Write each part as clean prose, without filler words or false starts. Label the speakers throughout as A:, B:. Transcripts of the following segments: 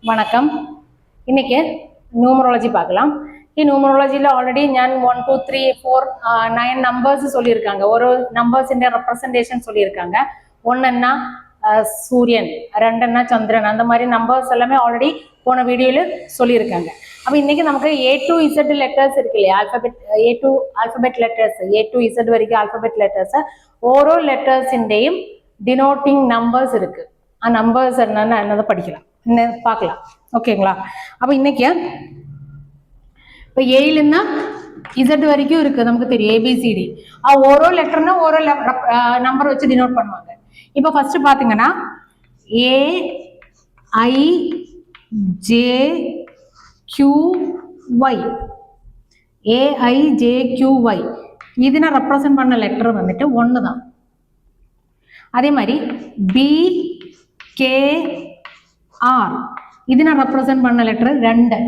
A: வணக்கம். இன்னைக்கு நியூமராலஜி பார்க்கலாம். நியூமராலஜியில் ஆல்ரெடி நான் 1 2 3 4 9 நம்பர்ஸ் சொல்லியிருக்காங்க. ஒரு நம்பர்ஸிൻ്റെ ரெப்ரசன்டேஷன் சொல்லியிருக்காங்க. ஒன்றுன்னா சூரியன், ரெண்டுன்னா சந்திரன், அந்த மாதிரி நம்பர்ஸ் எல்லாமே ஆல்ரெடி போன வீடியோவில் சொல்லியிருக்காங்க. அப்போ இன்னைக்கு நமக்கு A to Z லெட்டர்ஸ் இருக்கு இல்லையா, alphabet A to alphabet letters, A to Z வரைக்கும் ஆல்பபெட் லெட்டர்ஸ், ஓரோ லெட்டர்ஸிൻ്റെയും டினோட்டிங் நம்பர்ஸ் இருக்கு. நம்பர்ஸ் என்னதை படிக்கலாம், பார்க்கலாம். ஓகேங்களா? அப்போ இன்னைக்கு இப்போ ஏலிருந்தா இசட் வரைக்கும் இருக்கு, நமக்கு தெரியும் ABCD. ஓரோ லெட்டர்னா ஓரோ நம்பர் வச்சு டினோட் பண்ணுவாங்க. இப்போ ஃபர்ஸ்ட் பாத்தீங்கன்னா AIJQY, AIJQY இது நான் ரெப்ரசன்ட் பண்ண லெட்டர் வந்துட்டு ஒன்று தான். அதே மாதிரி BKR இது நான் ரெப்ரசன்ட் பண்ண லெட்டர் 2.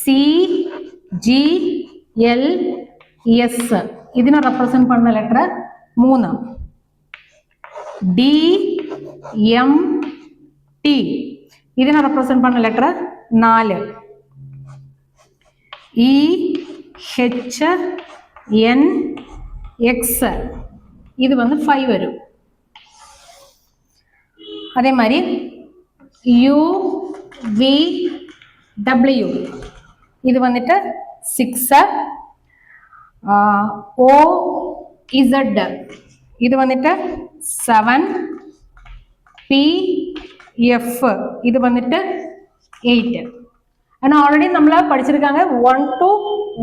A: CGLS இது நான் ரெப்ரசன்ட் பண்ண லெட்டர் 3. DMT இது நான் ரெப்ரசன்ட் பண்ண லெட்டர் 4. EHNX இது வந்து 5 வரும். அதே மாதிரி UVW இது வந்துட்டு 6. OZ இது வந்துட்டு 7. PF இது வந்துட்டு 8. ஆனால் ஆல்ரெடி நம்மள படிச்சிருக்காங்க 1 to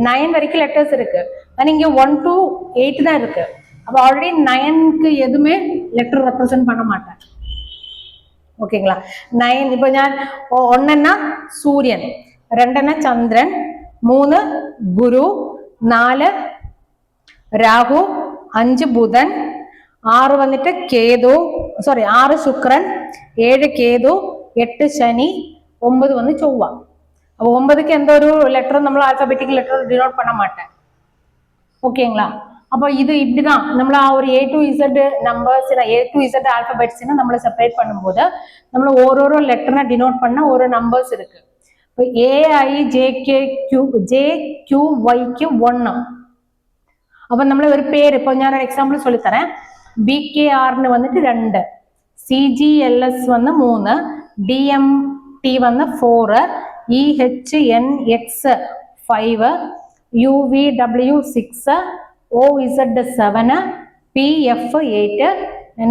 A: 9 வரைக்கும் லெட்டர்ஸ் இருக்கு. ஆனால் இங்கே 1 to 8 தான் இருக்கு. அப்போ ஆல்ரெடி 9க்கு எதுவுமே லெட்டர் ரெப்ரசன்ட் பண்ண மாட்டேன். ஓகேங்களா? 9 இப்போ ഞാൻ ഒന്നെന്നാ സൂര്യൻ, രണ്ടെന്നാ ചന്ദ്രൻ, 3 ഗുരു, 4 രാഹു, 5 ബുധൻ, 6 വന്നിട്ട് കേതു, 6 ശുക്രൻ, 7 കേതു, 8 ശനി, 9 വന്ന് ചൊവ്വ. அப்போ 9க்கு எந்த ஒரு லெட்டரும் நம்ம ஆல்பபெட்டிக் லெட்டர் டினோட் பண்ண மாட்டேன். ஓகேங்களா? அப்போ இது இப்படிதான் நம்மள ஒரு A to Z numbers, A to Z alphabets நம்மள செப்பரேட் பண்ணும்போது நம்மள ஓரோ லெட்டரை டினோட் பண்ண ஒரு நம்பர்ஸ் இருக்கு. இப்போ AIJQYக்கு 1. அப்போ நம்மள ஒரு பேர், இப்போ ഞാൻ ஒரு எக்ஸாம்பிள் சொல்லித்தரேன். BKRன்னு வந்துட்டு 2, CGLS வந்து 3, DMT வந்து 4, EHNX 5, UVW 6, OZ 7, PF 8,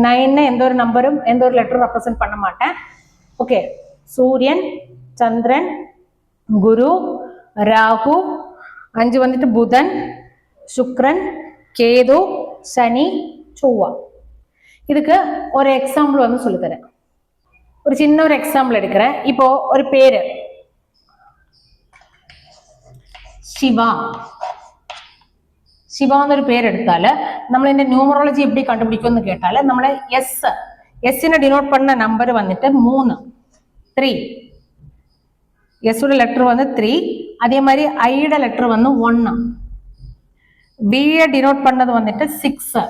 A: 9 எந்த ஒரு நம்பரும் எந்த ஒரு லெட்டரும் ரெப்ரசன்ட் பண்ண மாட்டேன். ஓகே, சூரியன், சந்திரன், குரு, ராகு, 5 வந்துட்டு புதன், சுக்ரன், கேது, சனி, செவ்வா. இதுக்கு ஒரு எக்ஸாம்பிள் வந்து சொல்லித்தரேன். ஒரு சின்ன ஒரு எக்ஸாம்பிள் எடுக்கிறேன். இப்போ ஒரு பேரு சிவா, சிவான்னு ஒரு பேர் எடுத்தால നമ്മൾ இந்த நியூமராலஜி எப்படி கண்டுபிடிக்கும்னு கேட்டால നമ്മളെ எஸ்ஸினை டினோட் பண்ண நம்பர் வந்துட்டு 3, 3. எஸ்ஸோட லெட்டர் வந்து 3. அதே மாதிரி ஐயோட லெட்டர் வந்து 1. பியை டினோட் பண்ணது வந்துட்டு 6.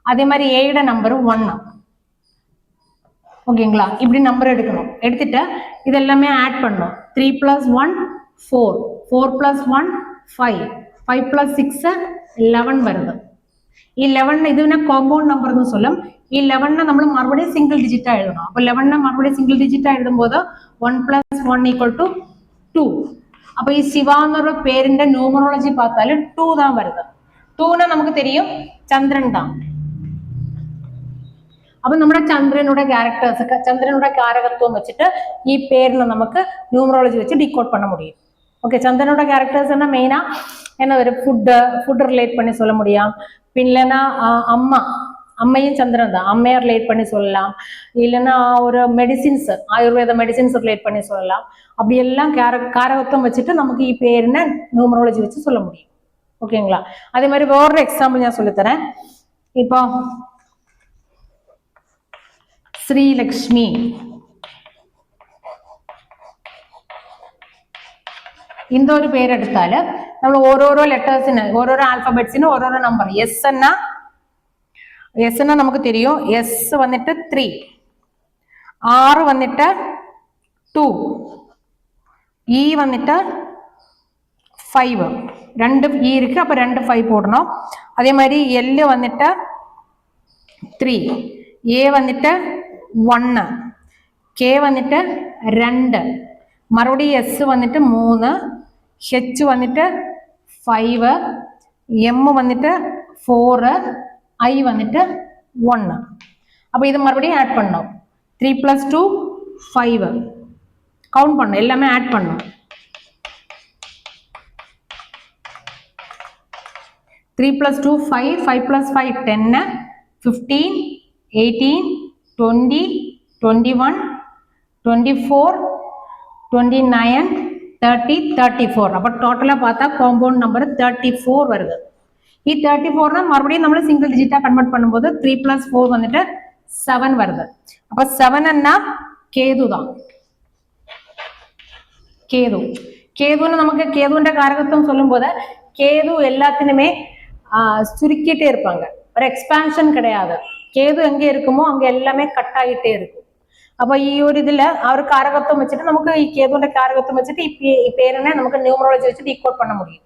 A: அதே மாதிரி ஏயோட நம்பர் 1. ஓகேங்களா? இப்படி நம்பர் எடுக்கணும். எடுத்துட்டு இதெல்லாமே ஆட் பண்ணணும். 3 + 1 4, 4 + 1 5, 5 + 6 11 வருது. ഈ 11 ഇതിനെ കോമ്പൗണ്ട് നമ്പർ എന്ന് சொல்லும். ഈ 11 നമ്മൾ മറുപടിയും സിംഗിൾ ഡിജിറ്റ് എഴുതണം. അപ്പോൾ 11 മറുപടിയും സിംഗിൾ ഡിജിറ്റ് എഴുതുമ്പോൾ 1 + 1 = 2. അപ്പോൾ ഈ ശിവ എന്നൊരു പേരിന്റെ ന്യൂമറോളജി பார்த்தால் 2 தான் வருது. 2னா நமக்கு தெரியும் சந்திரன் தான். അപ്പൊ നമ്മുടെ ചന്ദ്രനുടെ ക്യാരക്ടേഴ്സ്, ചന്ദ്രനുടെ കാരകത്വം വെച്ചിട്ട് ഈ പേരിനെ നമുക്ക് ന്യൂമറോളജി വെച്ച് டிகோட் பண்ண முடியும். ஓகே, சந்திரனோட கேரக்டர்ஸ் என்ன மெயினா என்ன ஒரு ஃபுட் ரிலேட் பண்ணி சொல்ல முடியும். இல்லைன்னா அம்மையும் சந்திரன் தான், அம்மையை ரிலேட் பண்ணி சொல்லலாம். இல்லைன்னா ஒரு மெடிசின்ஸ், ஆயுர்வேத மெடிசின்ஸ் ரிலேட் பண்ணி சொல்லலாம். அப்படி எல்லாம் காரகத்துவம் வச்சுட்டு நமக்கு ഈ പേരിനെ நியூமராலஜி வச்சு சொல்ல முடியும். ஓகேங்களா? அதே மாதிரி வேறொரு எக்ஸாம்பிள் நான் சொல்லித்தரேன். இப்போ ശ്രീലക്ഷ്മി, இந்த ஒரு பேர் எடுத்தால நம்ம ஓரோரோ லெட்டர்ஸ்னு ஓரோரோ ஆல்பபெட்ஸ்னு ஓரோரோ நம்பர். எஸ்ன்னா நமக்கு தெரியும். எஸ் வந்துட்டு 3, 6 வந்துட்டு 2 E வந்துட்டு 5 ரெண்டு E இருக்கு அப்ப ரெண்டு 5 போடணும் அதே மாதிரி L வந்துட்டு 3 A வந்துட்டு 1 K வந்துட்டு 2 மறுபடியும் S வந்துட்டு 3 H வந்துட்டு 5 M வந்துட்டு 4 I வந்துட்டு 1 அப்ப இது மறுபடியும் ஆட் பண்ணோம் 3 plus 2 5 கவுண்ட் பண்ணோம் எல்லாமே ஆட் பண்ணோம் 3 plus 2 5 5 plus 5 10 15 18 20 21 24 29 30 34 அப்ப டோட்டலா பார்த்தா காம்பவுண்ட் நம்பர் 34 வருது ഈ 34 மறுபடியும் நம்ம சிங்கிள் டிஜிட்டா கன்வெர்ட் பண்ணும்போது 3 plus 4 வந்துட்டு 7 வருது அப்ப 7 என்ன கேது தான் கேது கேதுன்னு நமக்கு கேதுன்ற காரகத்துவம் சொல்லும்போது கேது எல்லாத்தினுமே சுருக்கிட்டே இருப்பாங்க ஒரு எக்ஸ்பான்ஷன் கிடையாது கேது எங்க இருக்குமோ அங்க எல்லாமே கட் ஆகிட்டே இருக்கும் அப்ப ഈ ഒരു ഇതില് ആ ഒരു കാരകത്വം വെച്ചിട്ട് നമുക്ക് ഈ കേതുവിന്റെ കാരകത്വം വെച്ചിട്ട് ഈ പേരിനെ നമുക്ക് நியூமராலஜி வச்சு டீகோட் பண்ண முடியும்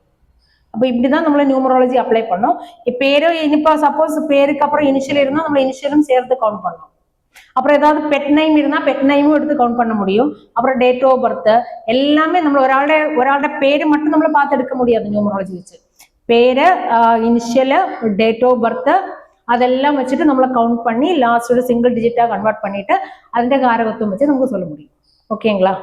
A: அப்ப இப்படிதான் நம்ம நியூமராலஜி அப்ளை பண்ணோம் பேரு இனிப்பா சப்போஸ் பேருக்கு அப்புறம் இனிஷியல் இருந்தா நம்ம இனிஷியலும் சேர்த்து கவுண்ட் பண்ணோம் அப்புறம் ஏதாவது பெட் நைம் இருந்தா பெட் நைமும் எடுத்து கவுண்ட் பண்ண முடியும் அப்புறம் டேட் ஆஃப் பர்த் எல்லாமே நம்ம ஒராளோட பேரு மட்டும் நம்மள பார்த்து எடுக்க முடியாது நியூமராலஜி வச்சு பேரு இனிஷியல் டேட் ஆஃப் பர்த் அதெல்லாம் வச்சுட்டு நம்மள கவுண்ட் பண்ணி லாஸ்ட் ஒரு சிங்கிள் டிஜிட்டா கன்வெர்ட் பண்ணிட்டு அந்த காரகத்துவம் வச்சு நமக்கு சொல்ல முடியும் ஓகேங்களா